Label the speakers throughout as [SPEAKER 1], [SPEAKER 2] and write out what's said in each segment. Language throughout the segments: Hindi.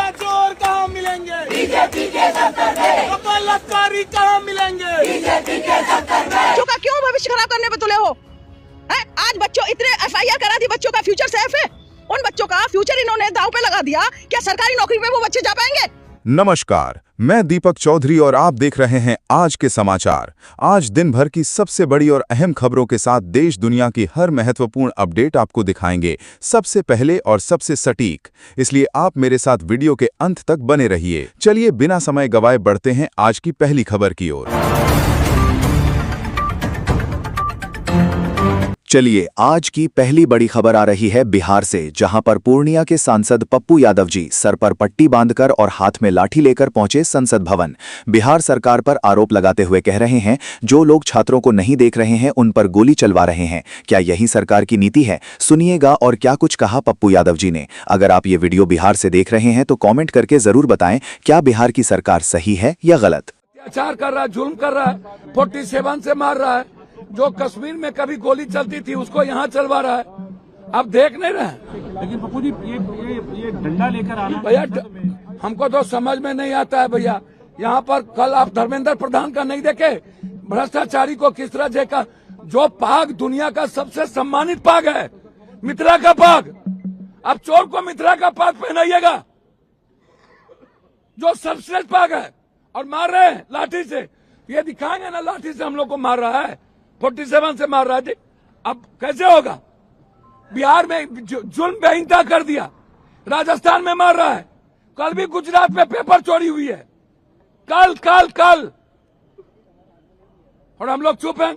[SPEAKER 1] चंदा चोर कहाँ मिलेंगे? बीजेपी के दफ्तर में। बलात्कारी कहाँ मिलेंगे? बीजेपी के दफ्तर में।
[SPEAKER 2] बच्चों का क्यों भविष्य खराब करने पे तुले हो? आज बच्चों इतने FIR करा दी, बच्चों का फ्यूचर सेफ है? उन बच्चों का फ्यूचर इन्होंने दांव पे लगा दिया। क्या सरकारी नौकरी पे वो बच्चे जा पाएंगे?
[SPEAKER 3] नमस्कार, मैं दीपक चौधरी और आप देख रहे हैं आज के समाचार। आज दिन भर की सबसे बड़ी और अहम खबरों के साथ देश दुनिया की हर महत्वपूर्ण अपडेट आपको दिखाएंगे, सबसे पहले और सबसे सटीक। इसलिए आप मेरे साथ वीडियो के अंत तक बने रहिए। चलिए बिना समय गवाए बढ़ते हैं आज की पहली खबर की ओर। चलिए आज की पहली बड़ी खबर आ रही है बिहार से, जहां पर पूर्णिया के सांसद पप्पू यादव जी सर पर पट्टी बांधकर और हाथ में लाठी लेकर पहुंचे संसद भवन। बिहार सरकार पर आरोप लगाते हुए कह रहे हैं, जो लोग छात्रों को नहीं देख रहे हैं उन पर गोली चलवा रहे हैं। क्या यही सरकार की नीति है? सुनिएगा और क्या कुछ कहा पप्पू यादव जी ने। अगर आप ये वीडियो बिहार से देख रहे हैं तो कॉमेंट करके जरूर बताएं, क्या बिहार की सरकार सही है या गलत?
[SPEAKER 4] अत्याचार कर रहा है, जुल्म कर रहा है, 47 से मार रहा है। जो कश्मीर में कभी गोली चलती थी उसको यहाँ चलवा रहा है। आप देख नहीं रहे?
[SPEAKER 5] लेकिन पप्पू जी ये डंडा लेकर आना
[SPEAKER 4] भैया, हमको तो समझ में नहीं आता है भैया। यहाँ पर कल आप धर्मेंद्र प्रधान का नहीं देखे? भ्रष्टाचारी को किस तरह देखा? जो पाग दुनिया का सबसे सम्मानित पाग है, मिथिला का पाग, आप चोर को मिथिला का पाग पहनाइएगा जो सर्वश्रेष्ठ पाग है, और मार रहे हैं लाठी से। ये दिखाएंगे ना, लाठी से हम लोग को मार रहा है, 47 से मार रहा है। अब कैसे होगा? बिहार में जुल्म बेहिंता कर दिया, राजस्थान में मार रहा है, कल भी गुजरात में पेपर चोरी हुई है, कल और हम लोग चुप हैं।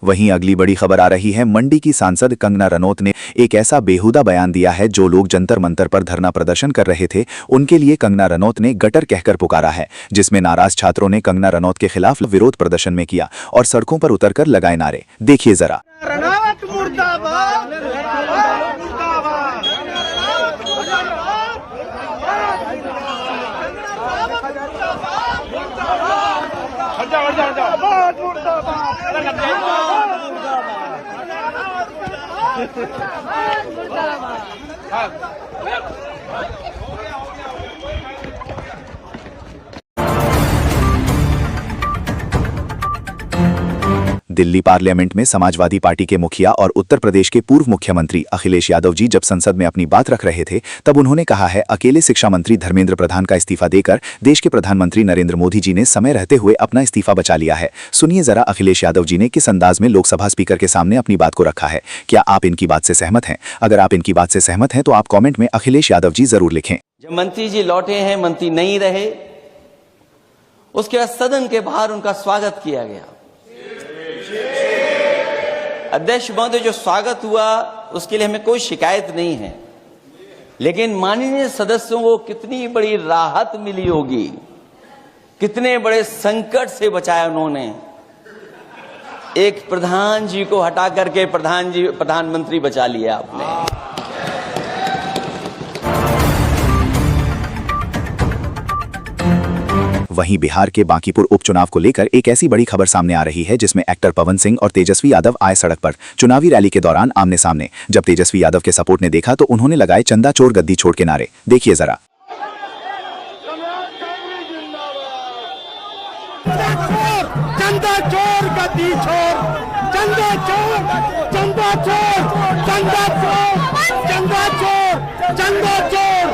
[SPEAKER 3] वहीं अगली बड़ी खबर आ रही है, मंडी की सांसद कंगना रनौत ने एक ऐसा बेहुदा बयान दिया है। जो लोग जंतर मंतर पर धरना प्रदर्शन कर रहे थे उनके लिए कंगना रनौत ने गटर कहकर पुकारा है, जिसमें नाराज छात्रों ने कंगना रनौत के खिलाफ विरोध प्रदर्शन में किया और सड़कों पर उतरकर लगाए नारे। देखिए जरा। दिल्ली पार्लियामेंट में समाजवादी पार्टी के मुखिया और उत्तर प्रदेश के पूर्व मुख्यमंत्री अखिलेश यादव जी जब संसद में अपनी बात रख रहे थे, तब उन्होंने कहा है, अकेले शिक्षा मंत्री धर्मेंद्र प्रधान का इस्तीफा देकर देश के प्रधानमंत्री नरेंद्र मोदी जी ने समय रहते हुए अपना इस्तीफा बचा लिया है। सुनिए जरा अखिलेश यादव जी ने किस अंदाज में लोकसभा स्पीकर के सामने अपनी बात को रखा है। क्या आप इनकी बात से सहमत हैं? अगर आप इनकी बात से सहमत हैं तो आप कॉमेंट में अखिलेश यादव जी जरूर लिखें।
[SPEAKER 6] जब मंत्री जी लौटे हैं, मंत्री नहीं रहे, उसके बाद सदन के बाहर उनका स्वागत किया गया। अध्यक्ष महोदय, जो स्वागत हुआ उसके लिए हमें कोई शिकायत नहीं है, लेकिन माननीय सदस्यों को कितनी बड़ी राहत मिली होगी, कितने बड़े संकट से बचाया उन्होंने। एक प्रधान जी को हटा करके प्रधानमंत्री बचा लिया आपने।
[SPEAKER 3] वहीं बिहार के बांकीपुर उपचुनाव को लेकर एक ऐसी बड़ी खबर सामने आ रही है, जिसमें एक्टर पवन सिंह और तेजस्वी यादव आए सड़क पर चुनावी रैली के दौरान आमने सामने। जब तेजस्वी यादव के सपोर्ट ने देखा तो उन्होंने लगाए चंदा चोर गद्दी छोड़ के नारे। देखिए जरा।
[SPEAKER 1] चंदा चोर गद्दी छोड़, चंदा चोर, चंदा चोर, चंदा चोर, चंदा चोर, चंदा चोर,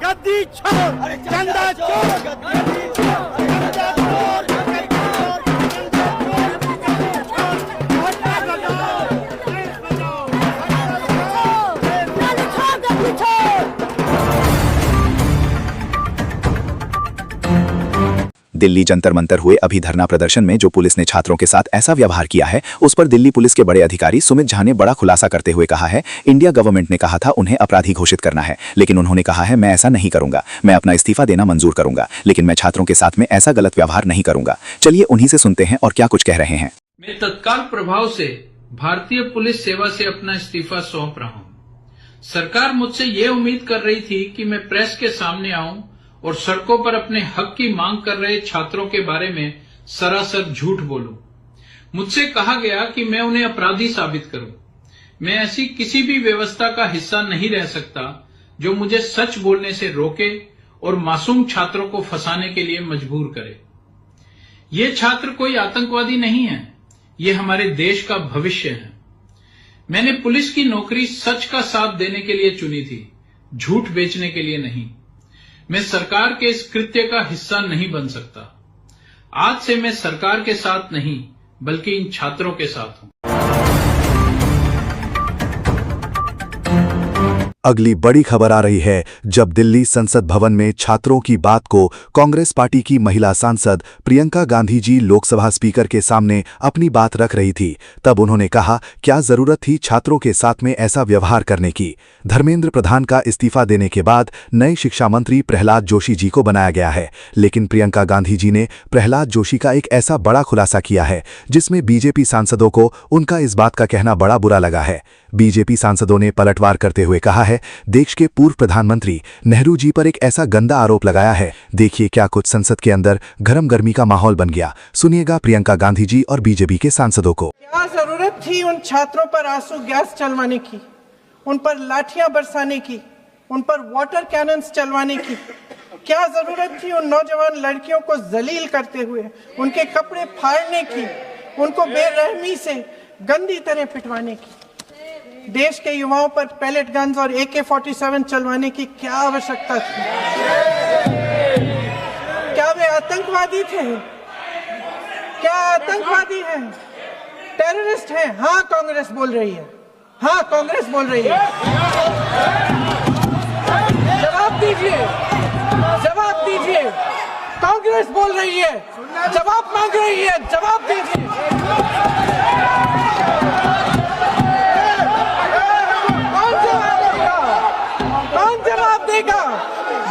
[SPEAKER 1] गद्दी छोड़, चंदा चोर, गद्दी छोड़, चंदा चोर,
[SPEAKER 3] दिल्ली जंतर मंतर हुए अभी धरना प्रदर्शन में जो पुलिस ने छात्रों के साथ ऐसा व्यवहार किया है, उस पर दिल्ली पुलिस के बड़े अधिकारी सुमित झा ने बड़ा खुलासा करते हुए कहा है, इंडिया गवर्नमेंट ने कहा था उन्हें अपराधी घोषित करना है, लेकिन उन्होंने कहा है मैं ऐसा नहीं करूंगा, मैं अपना इस्तीफा देना मंजूर करूंगा, लेकिन मैं छात्रों के साथ में ऐसा गलत व्यवहार नहीं करूंगा। चलिए उन्हीं से सुनते हैं और क्या कुछ कह रहे हैं।
[SPEAKER 7] मैं तत्काल प्रभाव से भारतीय पुलिस सेवा से अपना इस्तीफा सौंप रहा हूं। सरकार मुझसे ये उम्मीद कर रही थी कि मैं प्रेस के सामने आऊं और सड़कों पर अपने हक की मांग कर रहे छात्रों के बारे में सरासर झूठ बोलूं। मुझसे कहा गया कि मैं उन्हें अपराधी साबित करूं। मैं ऐसी किसी भी व्यवस्था का हिस्सा नहीं रह सकता जो मुझे सच बोलने से रोके और मासूम छात्रों को फंसाने के लिए मजबूर करे। ये छात्र कोई आतंकवादी नहीं है, ये हमारे देश का भविष्य है। मैंने पुलिस की नौकरी सच का साथ देने के लिए चुनी थी, झूठ बेचने के लिए नहीं। मैं सरकार के इस कृत्य का हिस्सा नहीं बन सकता। आज से मैं सरकार के साथ नहीं बल्कि इन छात्रों के साथ हूं।
[SPEAKER 3] अगली बड़ी खबर आ रही है जब दिल्ली संसद भवन में छात्रों की बात को कांग्रेस पार्टी की महिला सांसद प्रियंका गांधी जी लोकसभा स्पीकर के सामने अपनी बात रख रही थी, तब उन्होंने कहा क्या जरूरत थी छात्रों के साथ में ऐसा व्यवहार करने की। धर्मेंद्र प्रधान का इस्तीफा देने के बाद नए शिक्षा मंत्री प्रहलाद जोशी जी को बनाया गया है, लेकिन प्रियंका गांधी जी ने प्रहलाद जोशी का एक ऐसा बड़ा खुलासा किया है जिसमें बीजेपी सांसदों को उनका इस बात का कहना बड़ा बुरा लगा है। बीजेपी सांसदों ने पलटवार करते हुए कहा है देश के पूर्व प्रधानमंत्री नेहरू जी पर एक ऐसा गंदा आरोप लगाया है। देखिए क्या कुछ संसद के अंदर गरम गर्मी का माहौल बन गया। सुनिएगा प्रियंका गांधी जी और बीजेपी के सांसदों को।
[SPEAKER 8] क्या जरूरत थी उन छात्रों पर आंसू गैस चलवाने की, उन पर लाठियां बरसाने की, उन पर वाटर कैनन्स चलवाने की? क्या जरूरत थी उन नौजवान लड़कियों को जलील करते हुए उनके कपड़े फाड़ने की, उनको बेरहमी से गंदी तरह पिटवाने की? देश के युवाओं पर पैलेट गन्स और AK-47 चलवाने की क्या आवश्यकता थी? क्या वे आतंकवादी थे? क्या आतंकवादी हैं? टेररिस्ट हैं? हाँ, कांग्रेस बोल रही है। हाँ, कांग्रेस बोल रही है। जवाब दीजिए, जवाब दीजिए। कांग्रेस बोल रही है, जवाब मांग रही है, जवाब दीजिए।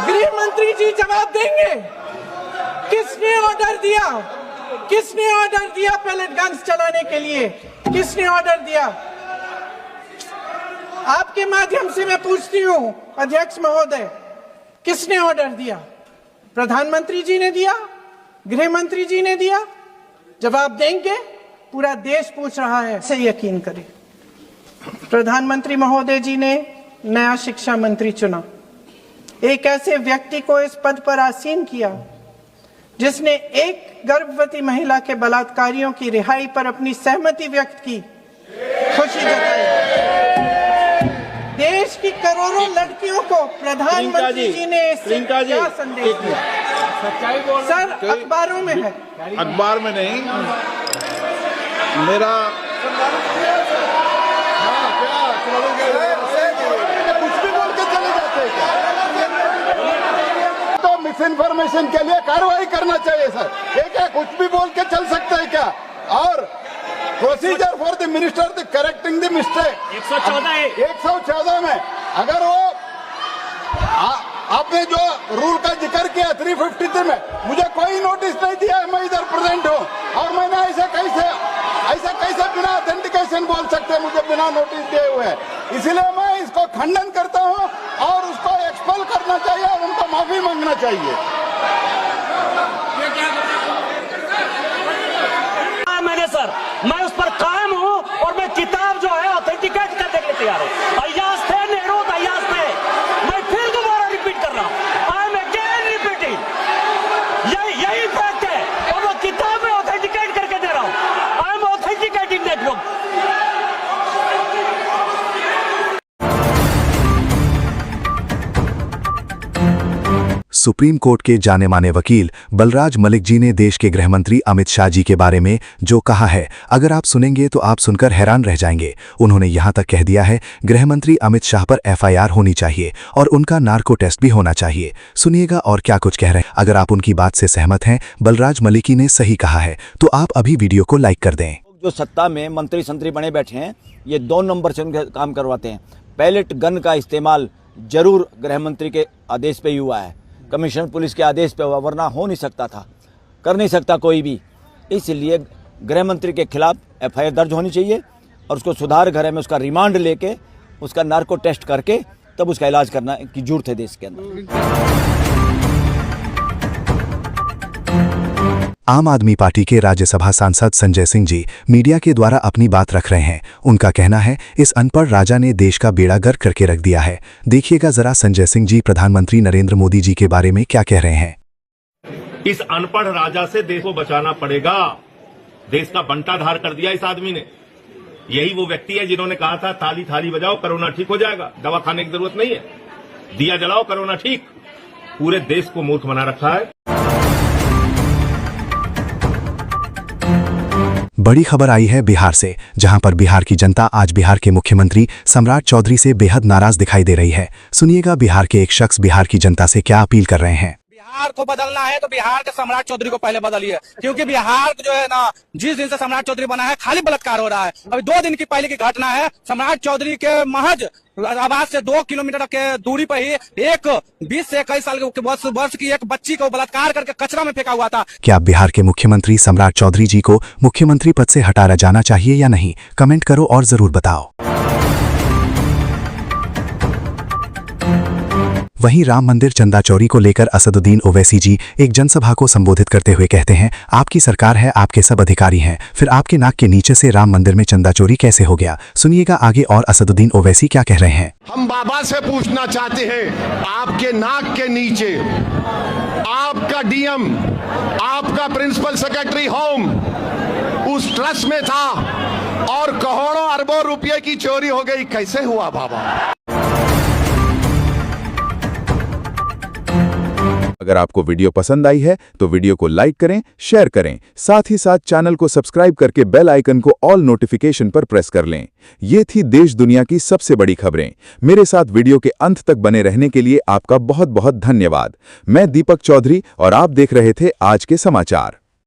[SPEAKER 8] गृह मंत्री जी जवाब देंगे। किसने ऑर्डर दिया? किसने ऑर्डर दिया पैलेट गन्स चलाने के लिए? किसने ऑर्डर दिया? आपके माध्यम से मैं पूछती हूं अध्यक्ष महोदय, किसने ऑर्डर दिया? प्रधानमंत्री जी ने दिया? गृह मंत्री जी ने दिया? जवाब देंगे? पूरा देश पूछ रहा है, से यकीन करें। प्रधानमंत्री महोदय जी ने नया शिक्षा मंत्री चुना, एक ऐसे व्यक्ति को इस पद पर आसीन किया जिसने एक गर्भवती महिला के बलात्कारियों की रिहाई पर अपनी सहमति व्यक्त की, खुशी जताई। देश की करोड़ों लड़कियों को प्रधानमंत्री जी ने क्या संदेश दिया? सच्चाई बोल सर, अखबारों में है।
[SPEAKER 9] अखबार में नहीं, मेरा मिस इन्फॉर्मेशन के लिए कार्रवाई करना चाहिए सर। ये क्या कुछ भी बोल के चल सकता है क्या? और procedure for the minister the correcting the mistake 114 में अगर वो आपने जो रूल का जिक्र किया 353 में, मुझे कोई नोटिस नहीं दिया है, मैं इधर प्रेजेंट हूँ और मैंने ऐसे कैसे बिना ऑथेंटिकेशन बोल सकते मुझे बिना नोटिस दिए हुए? इसलिए मैं इसको खंडन करता हूँ और उसको एक्सपेल करना चाहिए और उनको माफी मांगना चाहिए।
[SPEAKER 10] मैंने सर, मैं उस पर कायम हूँ और मैं किताब जो है ऑथेंटिकेट करने के लिए तैयार हूँ। अय्याज थे नेहरू, अय्याज थे। मैं फिर दोबारा रिपीट कर रहा हूँ, आई एम अगेन रिपीटिंग। यही फैक्ट है और मैं किताब में ऑथेंटिकेट करके दे रहा हूँ। I am authenticating that book.
[SPEAKER 3] Supreme court के जाने माने वकील बलराज मलिक जी ने देश के गृह मंत्री अमित शाह जी के बारे में जो कहा है, अगर आप सुनेंगे तो आप सुनकर हैरान रह जाएंगे। उन्होंने यहां तक कह दिया है गृह मंत्री अमित शाह पर FIR होनी चाहिए और उनका नार्को टेस्ट भी होना चाहिए। सुनिएगा और क्या कुछ कह रहे हैं। अगर आप उनकी बात से सहमत हैं, बलराज मलिकी ने सही कहा है, तो आप अभी वीडियो को लाइक कर दें।
[SPEAKER 11] जो सत्ता में मंत्री संतरी बने बैठे हैं, ये 2 नंबर से उनके काम करवाते हैं। पैलेट गन का इस्तेमाल जरूर गृह मंत्री के आदेश पे ही हुआ है, कमिश्नर पुलिस के आदेश पे हुआ, वरना हो नहीं सकता था, कर नहीं सकता कोई भी। इसलिए गृह मंत्री के खिलाफ FIR दर्ज होनी चाहिए और उसको सुधार गृह में उसका रिमांड लेके उसका नार्को टेस्ट करके तब उसका इलाज करना की जरूरत है देश के अंदर।
[SPEAKER 3] आम आदमी पार्टी के राज्यसभा सांसद संजय सिंह जी मीडिया के द्वारा अपनी बात रख रहे हैं। उनका कहना है इस अनपढ़ राजा ने देश का बेड़ा गर्क करके रख दिया है। देखिएगा जरा संजय सिंह जी प्रधानमंत्री नरेंद्र मोदी जी के बारे में क्या कह रहे हैं।
[SPEAKER 12] इस अनपढ़ राजा से देश को बचाना पड़ेगा। देश का बंटाधार कर दिया इस आदमी ने। यही वो व्यक्ति है जिन्होंने कहा था थाली थाली बजाओ कोरोना ठीक हो जाएगा, दवा खाने की जरूरत नहीं है, दिया जलाओ कोरोना ठीक। पूरे देश को मूर्ख बना रखा है।
[SPEAKER 3] बड़ी खबर आई है बिहार से, जहां पर बिहार की जनता आज बिहार के मुख्यमंत्री सम्राट चौधरी से बेहद नाराज दिखाई दे रही है। सुनिएगा बिहार के एक शख्स बिहार की जनता से क्या अपील कर रहे हैं।
[SPEAKER 13] बिहार को बदलना है तो बिहार के सम्राट चौधरी को पहले बदलिए, क्योंकि बिहार जो है ना, जिस दिन से सम्राट चौधरी बना है खाली बलात्कार हो रहा है। अभी 2 दिन की पहले की घटना है, सम्राट चौधरी के महज आवास से 2 किलोमीटर के दूरी पर ही एक 20 से 21 साल के वर्ष की एक बच्ची को बलात्कार करके कचरा में फेंका हुआ था।
[SPEAKER 3] क्या बिहार के मुख्यमंत्री सम्राट चौधरी जी को मुख्यमंत्री पद से हटाया जाना चाहिए या नहीं? कमेंट करो और जरूर बताओ। वहीं राम मंदिर चंदा चोरी को लेकर असदुद्दीन ओवैसी जी एक जनसभा को संबोधित करते हुए कहते हैं, आपकी सरकार है, आपके सब अधिकारी हैं, फिर आपके नाक के नीचे से राम मंदिर में चंदा चोरी कैसे हो गया? सुनिएगा आगे और असदुद्दीन ओवैसी क्या कह रहे हैं।
[SPEAKER 9] हम बाबा से पूछना चाहते हैं, आपके नाक के नीचे आपका डीएम, आपका प्रिंसिपल सेक्रेटरी होम उस ट्रस्ट में था और करोड़ों अरबों रुपए की चोरी हो गई, कैसे हुआ बाबा?
[SPEAKER 3] अगर आपको वीडियो पसंद आई है तो वीडियो को लाइक करें, शेयर करें, साथ ही साथ चैनल को सब्सक्राइब करके बेल आइकन को ऑल नोटिफिकेशन पर प्रेस कर लें। ये थी देश दुनिया की सबसे बड़ी खबरें। मेरे साथ वीडियो के अंत तक बने रहने के लिए आपका बहुत बहुत धन्यवाद। मैं दीपक चौधरी और आप देख रहे थे आज के समाचार।